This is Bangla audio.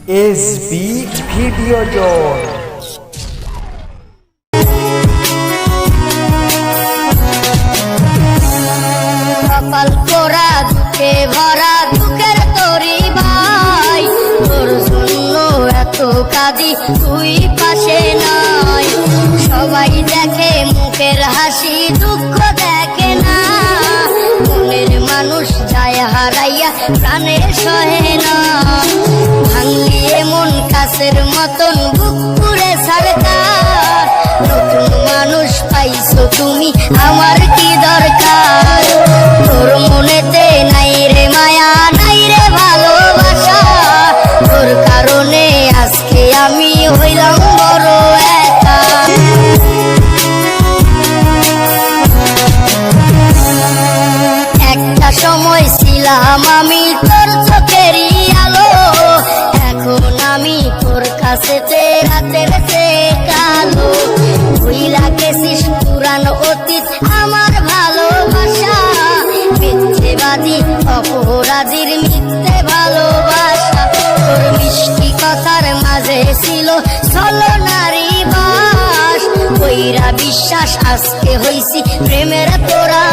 SB video zone. কপাল পোড়া দুঃখে ভরা দুঃখের তরি ভাই, তোর জন্য এত কাঁদি তুই পাশে নাই। সবাই দেখে মুখের হাসি, দুঃখ দেখে না। মনের মানুষ যায় হারাইয়া প্রাণে সহে না। ভাঙলি এমন কাছের মতন বুক পুড়ে সরকার। নতুন মানুষ পাইছো তুমি, আমার কি দরকার? তোর মনেতে নাই রে মায়া, নাই রে ভালোবাসা। তোর কারণে আজকে আমি হইলাম বড় একা। একটা সময় ছিলাম আমি তোর চোখেরই আলো, এখন আমি তোর কাছেতে রাতের সে কালো। ভুইলা গেছিস পুরান অতীত আমার ভালোবাসা, মিথ্যেবাদী অপরাধীর মিথ্যে ভালোবাসা। তোর মিষ্টি কথার মাঝে ছিল ছলনারী বাস, কইরা বিশ্বাস আজকে হইছি প্রেমের তোরা